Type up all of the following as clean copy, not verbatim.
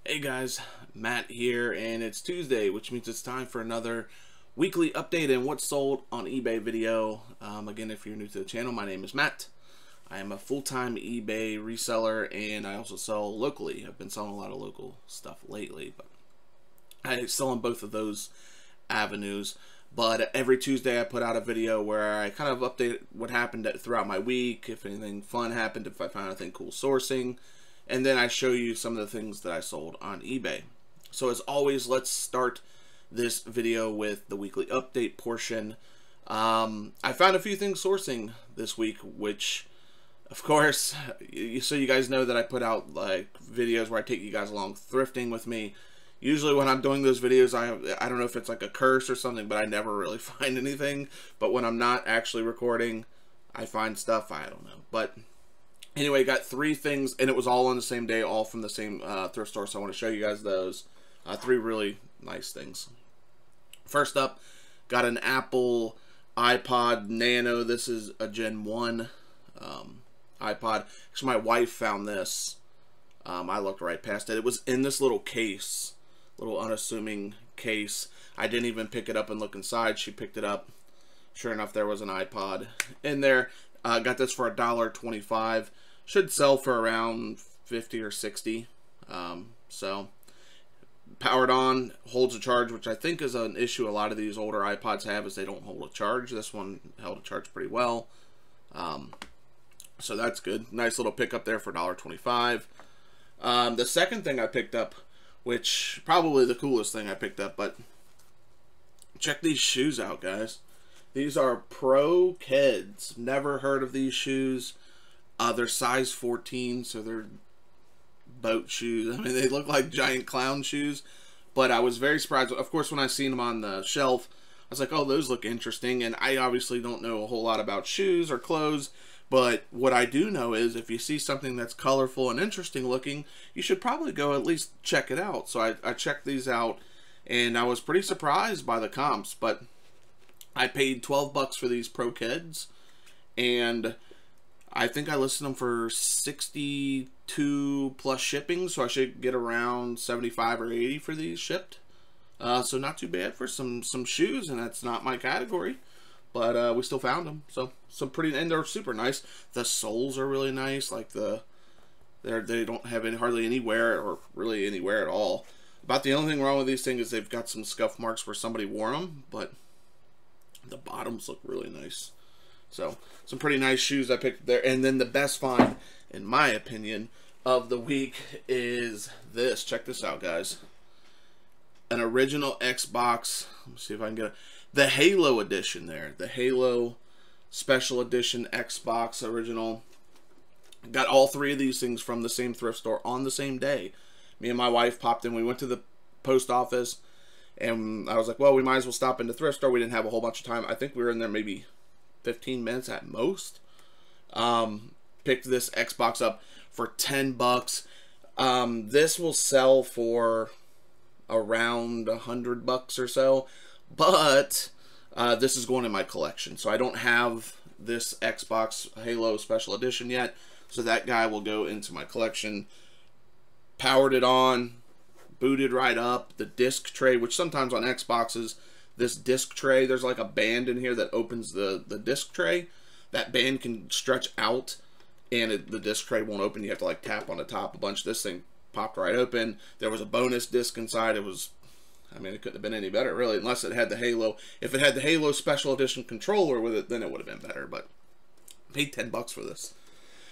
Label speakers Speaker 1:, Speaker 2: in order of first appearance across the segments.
Speaker 1: Hey guys, Matt here, and it's Tuesday, which means it's time for another weekly update and what's sold on eBay video. Again, if you're new to the channel, my name is Matt. I am a full-time eBay reseller, and I also sell locally. I've been selling a lot of local stuff lately, but I sell on both of those avenues. But every Tuesday I put out a video where I kind of update what happened throughout my week, if anything fun happened, if I found anything cool sourcing. And then I show you some of the things that I sold on eBay. So as always, let's start this video with the weekly update portion. I found a few things sourcing this week, which, of course, so you guys know that I put out like videos where I take you guys along thrifting with me. Usually when I'm doing those videos, I don't know if it's like a curse or something, but I never really find anything. But when I'm not actually recording, I find stuff. I don't know. But anyway, got three things, and it was all on the same day, all from the same thrift store, so I want to show you guys those. Three really nice things. First up, got an Apple iPod Nano. This is a Gen 1 iPod. Actually, my wife found this. I looked right past it. It was in this little case, little unassuming case. I didn't even pick it up and look inside. She picked it up. Sure enough, there was an iPod in there. Got this for $1.25. Should sell for around 50 or 60. So powered on, holds a charge, which I think is an issue a lot of these older iPods have, is they don't hold a charge. This one held a charge pretty well. So that's good. Nice little pickup there for $1.25. The second thing I picked up, which probably the coolest thing I picked up, but check these shoes out, guys. These are Pro Keds. Never heard of these shoes. They're size 14, so they're boat shoes. I mean, they look like giant clown shoes, but I was very surprised. Of course, when I seen them on the shelf, I was like, oh, those look interesting, and I obviously don't know a whole lot about shoes or clothes, but what I do know is if you see something that's colorful and interesting looking, you should probably go at least check it out. So I checked these out, and I was pretty surprised by the comps, but I paid 12 bucks for these Pro Keds, and I think I listed them for 62 plus shipping, so I should get around 75 or 80 for these shipped. So not too bad for some shoes, and that's not my category, but we still found them. So some pretty, and they're super nice. The soles are really nice. Like they don't have hardly any wear, or really any wear at all. About the only thing wrong with these things is they've got some scuff marks where somebody wore them, but the bottoms look really nice. So some pretty nice shoes I picked there. And then the best find, in my opinion, of the week is this. Check this out, guys. An original Xbox. Let me see if I can get it. The Halo edition there. The Halo Special Edition Xbox original. Got all three of these things from the same thrift store on the same day. Me and my wife popped in. We went to the post office, and I was like, well, we might as well stop in the thrift store. We didn't have a whole bunch of time. I think we were in there maybe 15 minutes at most. Picked this Xbox up for 10 bucks. This will sell for around 100 bucks or so, but this is going in my collection, so I don't have this Xbox Halo Special Edition yet, so that guy will go into my collection. Powered it on, booted right up. The disc tray, which sometimes on Xboxes, this disc tray, there's like a band in here that opens the disc tray. That band can stretch out, and the disc tray won't open. You have to like tap on the top a bunch. This thing popped right open. There was a bonus disc inside. It was, I mean, it couldn't have been any better, really, unless it had the Halo. If it had the Halo Special Edition controller with it, then it would have been better, but I paid 10 bucks for this.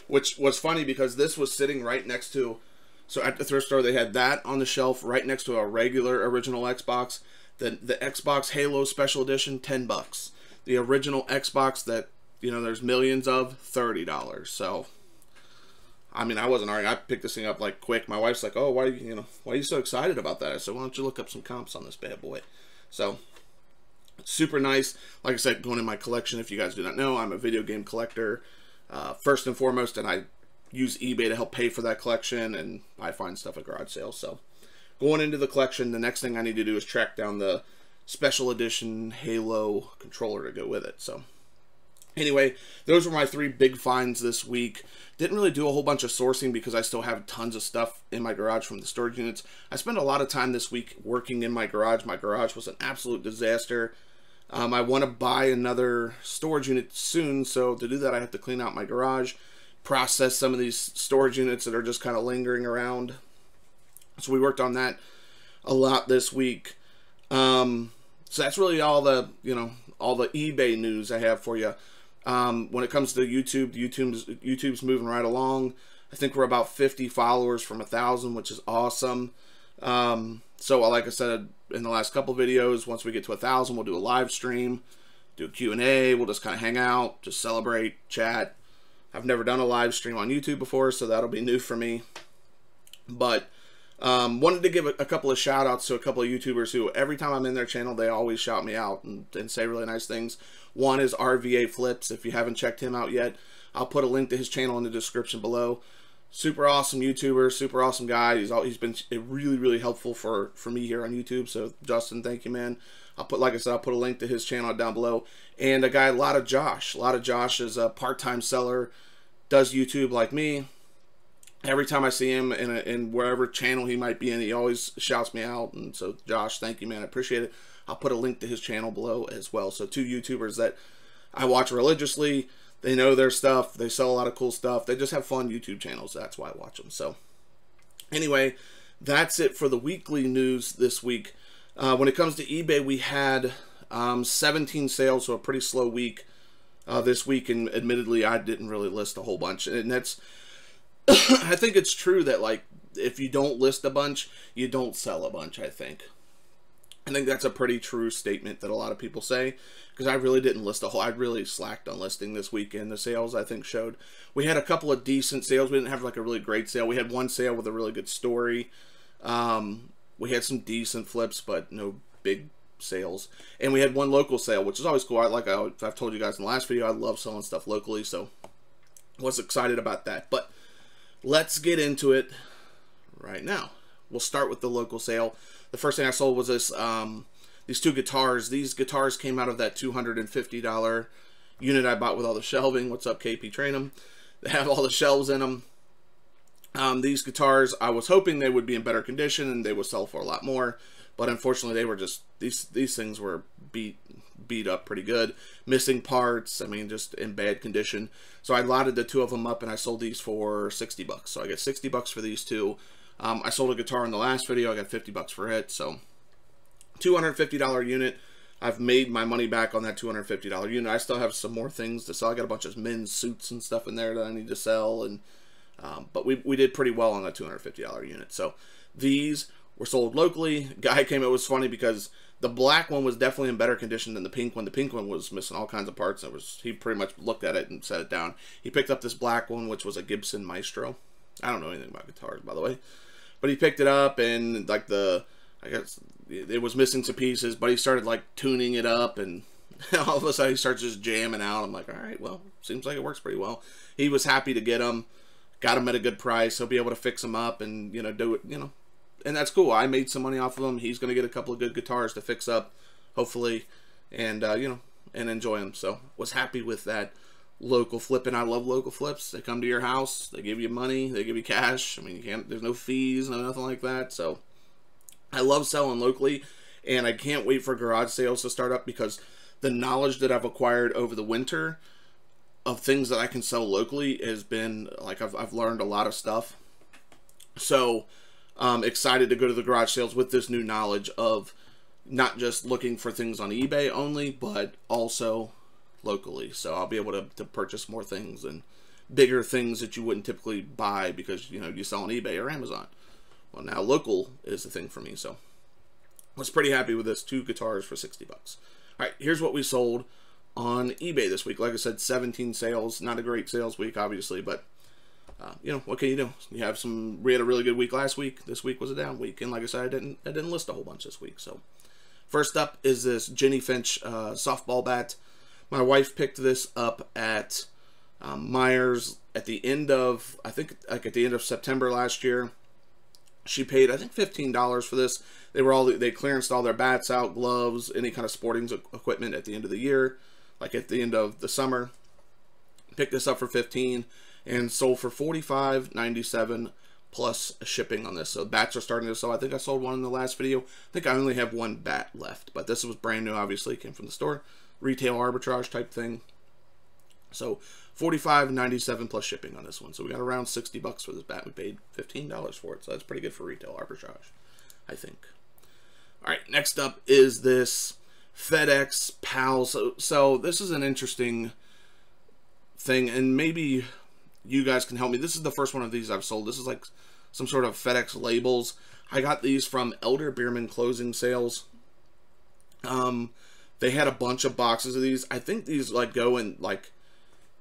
Speaker 1: Which was funny because this was sitting right next to, so at the thrift store, they had that on the shelf right next to a regular original Xbox. The Xbox Halo Special Edition, 10 bucks. The original Xbox that, you know, there's millions of, $30. So, I mean, I wasn't arguing. I picked this thing up like quick. My wife's like, oh, why are you so excited about that? I said, why don't you look up some comps on this bad boy? So, super nice. Like I said, going in my collection. If you guys do not know, I'm a video game collector, first and foremost, and I use eBay to help pay for that collection, and I find stuff at garage sales. So, going into the collection, the next thing I need to do is track down the Special Edition Halo controller to go with it. So, Anyway, those were my 3 big finds this week. Didn't really do a whole bunch of sourcing because I still have tons of stuff in my garage from the storage units. I spent a lot of time this week working in my garage. My garage was an absolute disaster. I want to buy another storage unit soon, so to do that I have to clean out my garage, process some of these storage units that are just kind of lingering around. So we worked on that a lot this week. So that's really all the, all the eBay news I have for you. When it comes to YouTube's moving right along. I think we're about 50 followers from 1,000, which is awesome. So like I said in the last couple videos, once we get to 1,000, we'll do a live stream, do a Q&A. We'll just kind of hang out, just celebrate, chat. I've never done a live stream on YouTube before, so that'll be new for me. But wanted to give a couple of shout outs to a couple of YouTubers who every time I'm in their channel, they always shout me out and say really nice things. One is RVA Flips. If you haven't checked him out yet, I'll put a link to his channel in the description below. Super awesome YouTuber, super awesome guy. He's been really, really helpful for me here on YouTube. So Justin, thank you, man. Like I said, I'll put a link to his channel down below. And a guy, Lotta Josh. Lotta Josh is a part-time seller, does YouTube like me. Every time I see him in wherever channel he might be in, he always shouts me out. And so, Josh, thank you, man. I appreciate it. I'll put a link to his channel below as well. So 2 YouTubers that I watch religiously. They know their stuff. They sell a lot of cool stuff. They just have fun YouTube channels. That's why I watch them. So anyway, that's it for the weekly news this week. When it comes to eBay, we had 17 sales, so a pretty slow week this week. And admittedly, I didn't really list a whole bunch. And that's, I think it's true that, like, if you don't list a bunch, you don't sell a bunch, I think that's a pretty true statement that a lot of people say, because I really didn't list a whole, I really slacked on listing this weekend. The sales, I think, showed. We had a couple of decent sales. We didn't have, like, a really great sale. We had one sale with a really good story. We had some decent flips, but no big sales. And we had one local sale, which is always cool. I've told you guys in the last video, I love selling stuff locally, so was excited about that. But let's get into it right now. We'll start with the local sale. The first thing I sold was this, these 2 guitars. These guitars came out of that $250 unit I bought with all the shelving. What's up, KP Train'em? They have all the shelves in them. These guitars, I was hoping they would be in better condition and they would sell for a lot more, but unfortunately they were just, these things were beat up pretty good, missing parts, I mean, just in bad condition. So I lotted the 2 of them up and I sold these for 60 bucks. So I get 60 bucks for these 2. I sold a guitar in the last video. I got 50 bucks for it. So $250 unit. I've made my money back on that $250 unit. I still have some more things to sell. I got a bunch of men's suits and stuff in there that I need to sell, and but we did pretty well on that $250 unit. So these were sold locally. Guy came, it was funny because the black one was definitely in better condition than the pink one. The pink one was missing all kinds of parts. He pretty much looked at it and set it down. He picked up this black one, which was a Gibson Maestro. I don't know anything about guitars, by the way, but he picked it up, and like I guess it was missing some pieces, but he started like tuning it up, and all of a sudden he starts just jamming out. I'm like, all right, well, seems like it works pretty well. He was happy to get them, got them at a good price. He'll be able to fix them up and, do it, and that's cool. I made some money off of them. He's going to get a couple of good guitars to fix up, hopefully, and, and enjoy them. So was happy with that local flip, and I love local flips. They come to your house, they give you money, they give you cash. I mean, there's no fees, nothing like that. So I love selling locally, and I can't wait for garage sales to start up, because the knowledge that I've acquired over the winter of things that I can sell locally has been, like, I've learned a lot of stuff. So I'm excited to go to the garage sales with this new knowledge of not just looking for things on eBay only, but also locally. So I'll be able to purchase more things and bigger things that you wouldn't typically buy because, you sell on eBay or Amazon. Well, now local is the thing for me. So I was pretty happy with this. 2 guitars for 60 bucks. All right, here's what we sold on eBay this week. Like I said, 17 sales. Not a great sales week, obviously, but what can you do? We had a really good week last week. This week was a down week, and like I said, I didn't list a whole bunch this week. So first up is this Jenny Finch softball bat. My wife picked this up at Myers at the end of, I think, like at the end of September last year. She paid, I think, $15 for this. They clearanced all their bats out, gloves, any kind of sporting equipment at the end of the year, like at the end of the summer. Picked this up for 15 and sold for $45.97 plus shipping on this. So bats are starting to sell. I think I sold one in the last video. I think I only have one bat left, but this was brand new, obviously. Came from the store. Retail arbitrage type thing. So $45.97 plus shipping on this one. So we got around 60 bucks for this bat. We paid $15 for it. So that's pretty good for retail arbitrage, I think. All right, next up is this FedEx PAL. So this is an interesting thing, and maybe you guys can help me. This is the first one of these I've sold. This is like some sort of FedEx labels. I got these from Elder Beerman Closing Sales. They had a bunch of boxes of these. I think these like go in like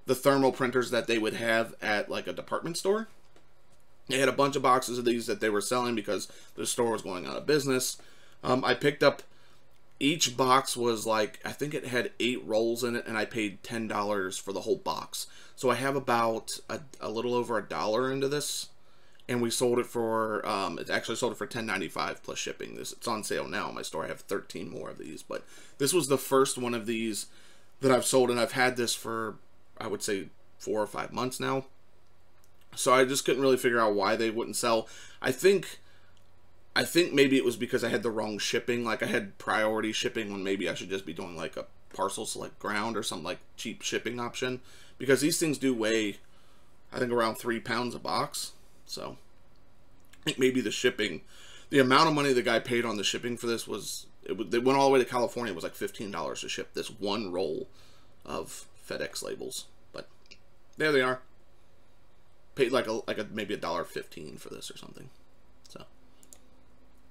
Speaker 1: the thermal printers that they would have at like a department store. They had a bunch of boxes of these that they were selling because the store was going out of business. I picked up, each box was like, I think it had 8 rolls in it, and I paid $10 for the whole box. So I have about a little over $1 into this, and we sold it for, it actually sold it for $10.95 plus shipping. It's on sale now in my store. I have 13 more of these, but this was the first one of these that I've sold, and I've had this for, I would say, 4 or 5 months now. So I just couldn't really figure out why they wouldn't sell. I think maybe it was because I had the wrong shipping. Like I had priority shipping when maybe I should just be doing like a parcel select ground or some like cheap shipping option. Because these things do weigh, I think, around 3 pounds a box. So I think maybe the shipping, the amount of money the guy paid on the shipping for this was, they went all the way to California. It was like $15 to ship this one roll of FedEx labels. But there they are. Paid like maybe $1.15 for this or something. So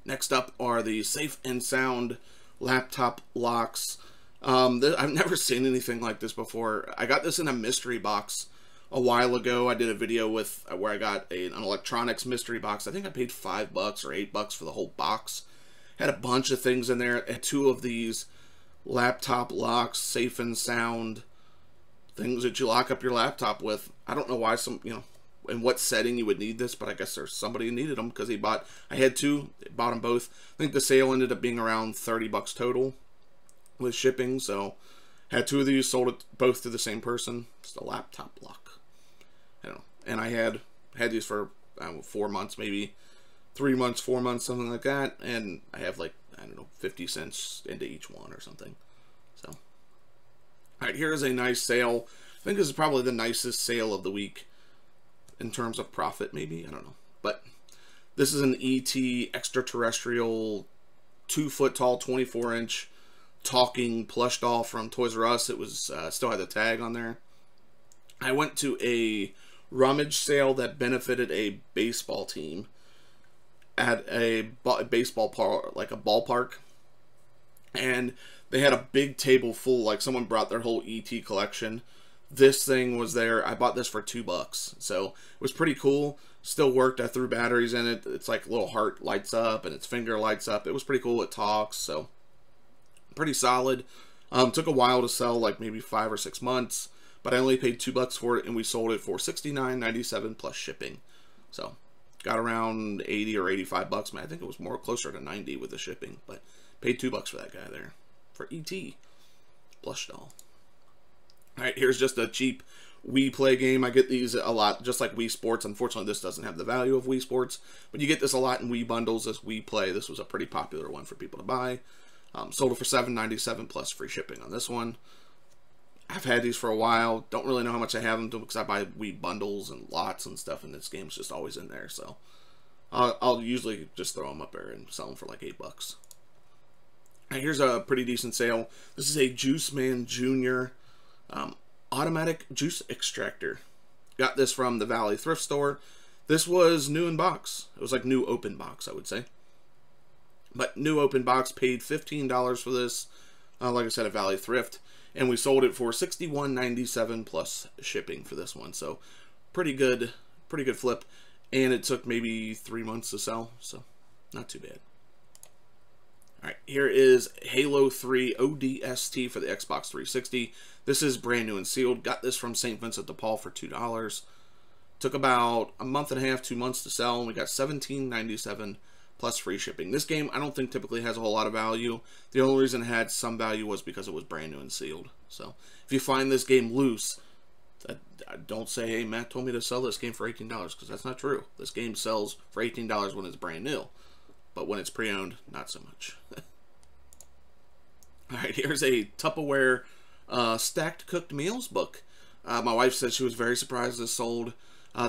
Speaker 1: next up are the Safe and Sound laptop locks. I've never seen anything like this before. I got this in a mystery box a while ago. I did a video with where I got an electronics mystery box. I think I paid $5 or $8 for the whole box. Had a bunch of things in there. Had 2 of these laptop locks, Safe and Sound things that you lock up your laptop with. I don't know why in what setting you would need this, but I guess there's somebody who needed them because I had 2, bought them both. I think the sale ended up being around $30 total with shipping, so had 2 of these, sold it both to the same person. Just a laptop lock. I don't know. And I had these for 4 months, maybe 3 months, 4 months, something like that, and I have like, I don't know, 50 cents into each one or something. So, all right, here's a nice sale. I think this is probably the nicest sale of the week in terms of profit, maybe, I don't know. But this is an ET extraterrestrial 2-foot tall, 24-inch talking plush doll from Toys R Us. It was still had the tag on there. I went to a rummage sale that benefited a baseball team at a baseball park, like a ballpark, and they had a big table full, like someone brought their whole ET collection. This thing was there. I bought this for $2, so it was pretty cool. Still worked. I threw batteries in it. It's like a little heart lights up and its finger lights up. It was pretty cool. It talks, so pretty solid. Took a while to sell, like maybe 5 or 6 months, but I only paid $2 for it, and we sold it for $69.97 plus shipping. So got around 80 or 85 bucks. Man, I think it was more closer to 90 with the shipping, but paid $2 for that guy there for ET plush doll. All right, here's just a cheap Wii Play game. I get these a lot, just like Wii Sports. Unfortunately, this doesn't have the value of Wii Sports, but you get this a lot in Wii bundles. This Wii Play, this was a pretty popular one for people to buy. Sold it for $7.97 plus free shipping on this one. I've had these for a while. Don't really know how much I have them to because I buy Wii bundles and lots and stuff, and this game's just always in there. So I'll usually just throw them up there and sell them for like $8. Now, here's a pretty decent sale. This is a Juice Man Jr. Automatic juice extractor. Got this from the Valley thrift store. This was new in box. It was like new open box, I would say. But new open box, paid $15 for this. Like I said, at Valley Thrift. And we sold it for $61.97 plus shipping for this one. So pretty good flip. And it took maybe 3 months to sell. So not too bad. Alright, here is Halo 3 ODST for the Xbox 360. This is brand new and sealed. Got this from St. Vincent de Paul for $2. Took about a month and a half, 2 months to sell, and we got $17.97 plus free shipping. This game, I don't think typically has a whole lot of value. The only reason it had some value was because it was brand new and sealed. So, if you find this game loose, Don't say, hey, Matt told me to sell this game for $18, because that's not true. This game sells for $18 when it's brand new, but when it's pre-owned, not so much. Alright, here's a Tupperware stacked cooked meals book. My wife said she was very surprised this sold.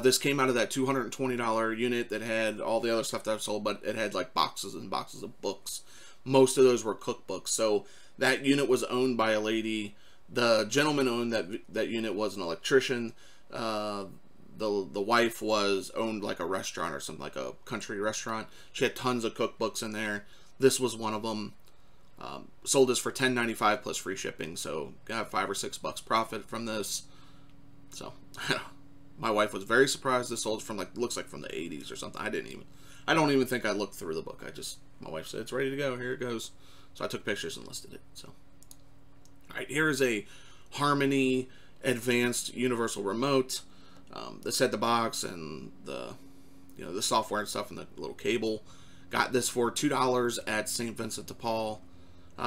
Speaker 1: This came out of that $220 unit that had all the other stuff that I've sold, but it had like boxes and boxes of books. Most of those were cookbooks. So that unit was owned by a lady. The gentleman owned that unit was an electrician. The wife owned like a restaurant or something, like a country restaurant. She had tons of cookbooks in there. This was one of them. Sold this for $10.95 plus free shipping, so got $5 or $6 profit from this. So my wife was very surprised this sold from looks like from the 80s or something. I don't even think I looked through the book. My wife said it's ready to go. Here it goes. So I took pictures and listed it. So all right, here is a Harmony Advanced Universal Remote. This had the box and the software and stuff and the little cable. Got this for $2 at St. Vincent de Paul.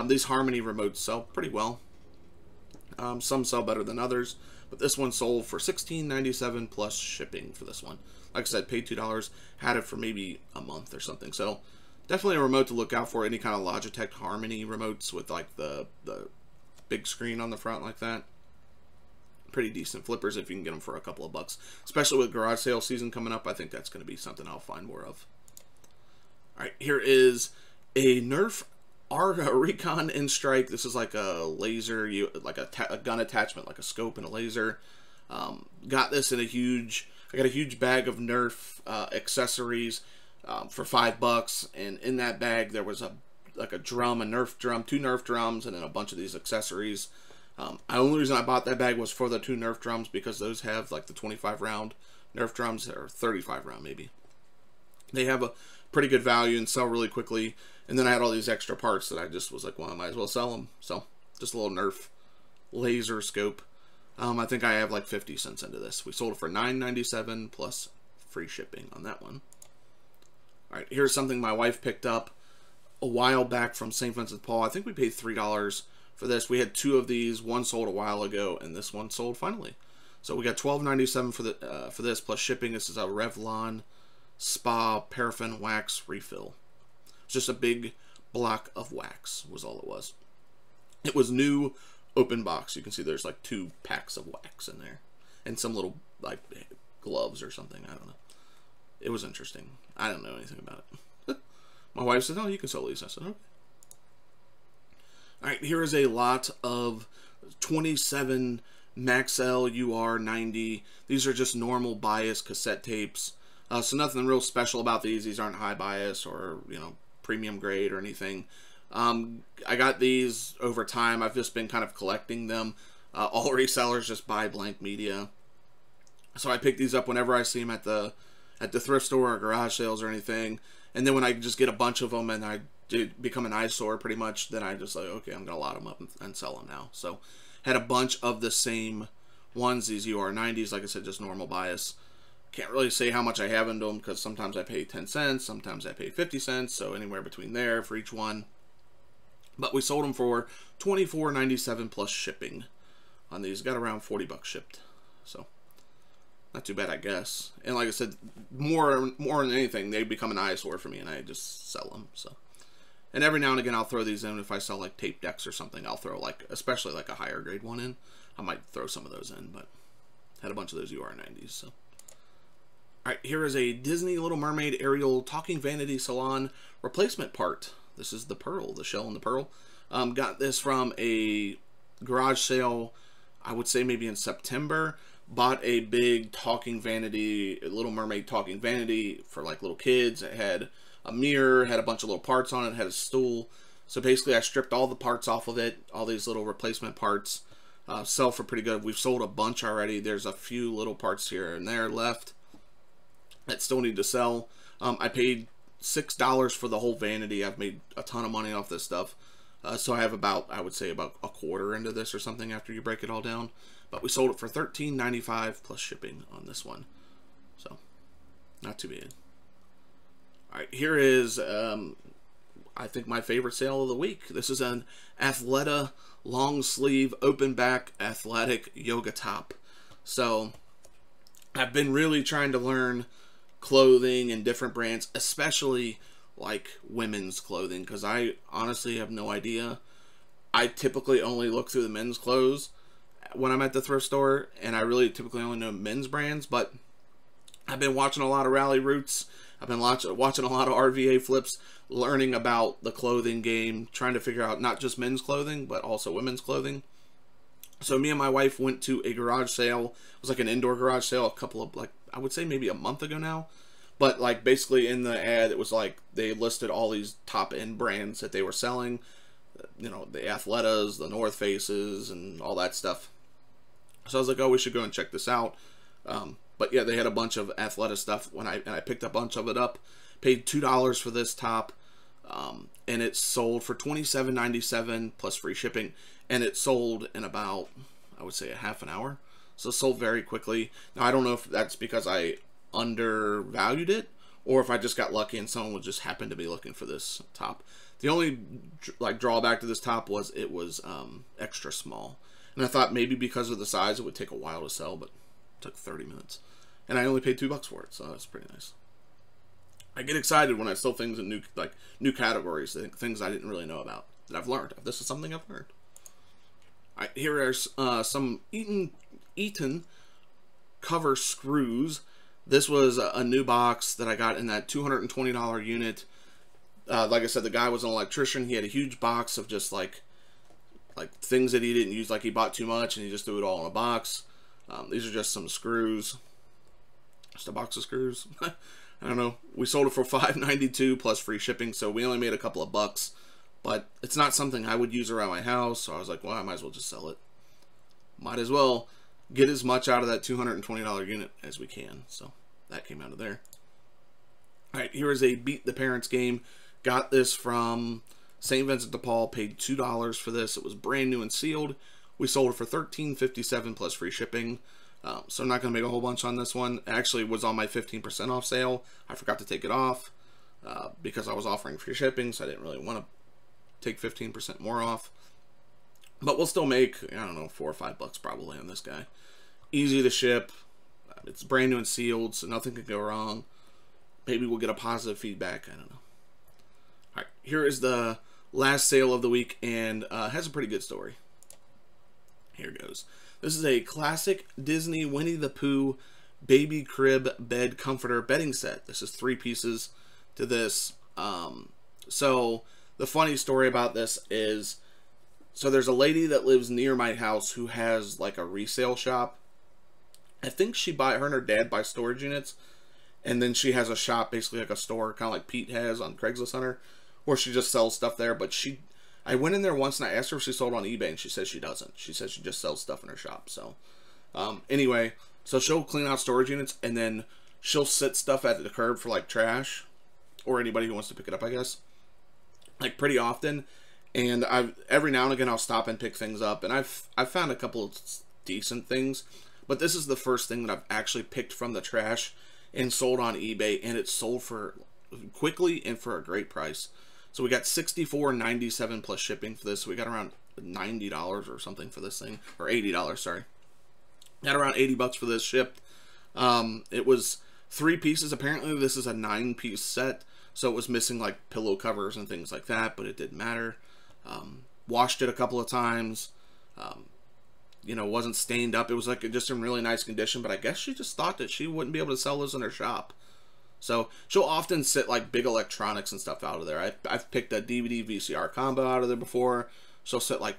Speaker 1: These Harmony remotes sell pretty well. Some sell better than others, but this one sold for $16.97 plus shipping for this one. Like I said, paid $2, had it for maybe a month or something. So definitely a remote to look out for. Any kind of Logitech Harmony remotes with like the big screen on the front like that. Pretty decent flippers if you can get them for a couple of bucks. Especially with garage sale season coming up, I think that's going to be something I'll find more of. Alright, here is a Nerf Recon in Strike. This is like a laser, like a gun attachment, like a scope and a laser. Got this in I got a huge bag of Nerf accessories for $5, and in that bag there was a Nerf drum, 2 Nerf drums, and then a bunch of these accessories. The only reason I bought that bag was for the 2 Nerf drums, because those have like the 25 round Nerf drums, or 35 round maybe. They have a pretty good value and sell really quickly. And then I had all these extra parts that I just was like, well, I might as well sell them. So just a little Nerf laser scope. I think I have like 50 cents into this. We sold it for $9.97 plus free shipping on that one. All right, here's something my wife picked up a while back from St. Vincent de Paul. I think we paid $3 for this. We had 2 of these. One sold a while ago, and this one sold finally. So we got $12.97 for this plus shipping. This is a Revlon Spa Paraffin Wax Refill. It's just a big block of wax was all it was. It was new open box. You can see there's like 2 packs of wax in there. And some little like gloves or something. I don't know. It was interesting. I don't know anything about it. My wife said, oh, you can sell these. I said, okay. Alright, here is a lot of 27 Maxell UR90. These are just normal bias cassette tapes. So nothing real special about these. These aren't high bias or, premium grade or anything. I got these over time. I've just been kind of collecting them. All resellers just buy blank media. So I pick these up whenever I see them at the thrift store or garage sales or anything. And then when I just get a bunch of them and I become an eyesore pretty much, then I just like, okay, I'm going to lot them up and sell them now. So had a bunch of the same ones, these UR90s, like I said, just normal bias. Can't really say how much I have into them because sometimes I pay 10 cents, sometimes I pay 50 cents, so anywhere between there for each one. But we sold them for $24.97 plus shipping on these. Got around 40 bucks shipped, so not too bad, I guess. And like I said, more than anything, they become an eyesore for me, and I just sell them. So, and every now and again, I'll throw these in. If I sell like tape decks or something, I'll throw especially like a higher grade one in. I might throw some of those in, but had a bunch of those UR90s, so. Alright, here is a Disney Little Mermaid Ariel Talking Vanity Salon replacement part. This is the pearl, the shell and the pearl. Got this from a garage sale, I would say maybe in September. Bought a big talking vanity, Little Mermaid talking vanity for like little kids. It had a mirror, had a bunch of little parts on it, had a stool. So basically I stripped all the parts off of it, all these little replacement parts. Sell for pretty good. We've sold a bunch already. There's a few little parts here and there left that still need to sell. I paid $6 for the whole vanity. I've made a ton of money off this stuff. So I have I would say about a quarter into this or something after you break it all down. But we sold it for $13.95 plus shipping on this one. So, not too bad. Alright, here is, I think, my favorite sale of the week. This is an Athleta long sleeve open back athletic yoga top. So I've been really trying to learn clothing and different brands, especially like women's clothing, because I honestly have no idea. I typically only look through the men's clothes when I'm at the thrift store, and I really typically only know men's brands, but I've been watching a lot of Rally Roots. I've been watching a lot of RVA flips, learning about the clothing game, trying to figure out not just men's clothing, but also women's clothing. So me and my wife went to a garage sale. It was like an indoor garage sale a couple of, like, I would say maybe a month ago now. But like basically in the ad, it was like they listed all these top end brands that they were selling. You know, the Athletas, the North Faces, and all that stuff. So I was like, oh, we should go and check this out. But yeah, they had a bunch of Athleta stuff and I picked a bunch of it up. Paid $2 for this top. And it sold for $27.97 plus free shipping. And it sold in about, I would say, a half an hour. So it sold very quickly. Now, I don't know if that's because I undervalued it or if I just got lucky and someone would just happen to be looking for this top. The only like drawback to this top was it was extra small. And I thought maybe because of the size it would take a while to sell, but it took 30 minutes. And I only paid $2 for it, so that's pretty nice. I get excited when I sell things in new categories, things I didn't really know about that I've learned. This is something I've learned. Alright, here are some Eaton cover screws. This was a new box that I got in that $220 unit. Like I said, the guy was an electrician. He had a huge box of just like things that he didn't use, like he bought too much and he just threw it all in a box. These are just some screws. Just a box of screws. I don't know. We sold it for $5.92 plus free shipping, so we only made a couple of bucks. But it's not something I would use around my house, so I was like, well, I might as well just sell it. Might as well get as much out of that $220 unit as we can. So that came out of there. Alright, here is a Beat the Parents game. Got this from St. Vincent de Paul. Paid $2 for this. It was brand new and sealed. We sold it for $13.57 plus free shipping. So I'm not going to make a whole bunch on this one. It actually was on my 15% off sale. I forgot to take it off because I was offering free shipping, so I didn't really want to take 15% more off. But we'll still make, I don't know, $4 or $5 probably on this guy. Easy to ship. It's brand new and sealed, so nothing can go wrong. Maybe we'll get a positive feedback. I don't know. Alright, here is the last sale of the week, and has a pretty good story. Here goes. This is a classic Disney Winnie the Pooh baby crib bed comforter bedding set. This is 3 pieces to this. So the funny story about this is, so there's a lady that lives near my house who has like a resale shop. I think her and her dad buy storage units, and then she has a shop, basically like a store, kind of like Pete has on Craigslist Hunter, where she just sells stuff there. But I went in there once and I asked her if she sold on eBay, and she says she doesn't. She says she just sells stuff in her shop. So anyway, so she'll clean out storage units, and then she'll sit stuff at the curb for like trash or anybody who wants to pick it up, I guess, like pretty often. And every now and again I'll stop and pick things up, and I've found a couple of decent things, but this is the first thing that I've actually picked from the trash and sold on eBay, and it sold for quickly and for a great price. So we got $64.97 plus shipping for this. So we got around $90 or something for this thing, or $80, sorry. Got around $80 for this shipped. It was 3 pieces. Apparently this is a 9-piece set, so it was missing like pillow covers and things like that, but it didn't matter. Washed it a couple of times. You know, wasn't stained up. It was like just in really nice condition, but I guess she just thought that she wouldn't be able to sell this in her shop. So she'll often sit like big electronics and stuff out of there. I've picked a DVD VCR combo out of there before. She'll sit like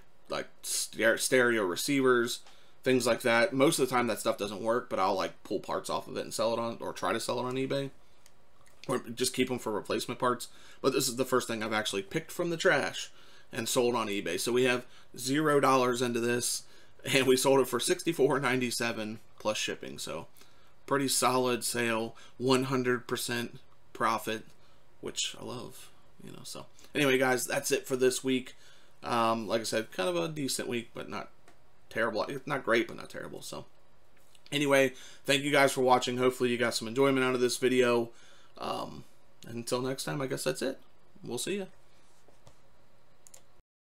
Speaker 1: stereo receivers, things like that. Most of the time that stuff doesn't work, but I'll like pull parts off of it and sell it on, or try to sell it on eBay, or just keep them for replacement parts. But this is the first thing I've actually picked from the trash and sold on eBay. So we have $0 into this, and we sold it for $64.97 plus shipping. So pretty solid sale, 100% profit, which I love, you know. So anyway, guys, that's it for this week. Like I said, kind of a decent week, but not terrible. It's not great, but not terrible. So anyway, thank you guys for watching. Hopefully you got some enjoyment out of this video. Until next time, I guess that's it. We'll see ya.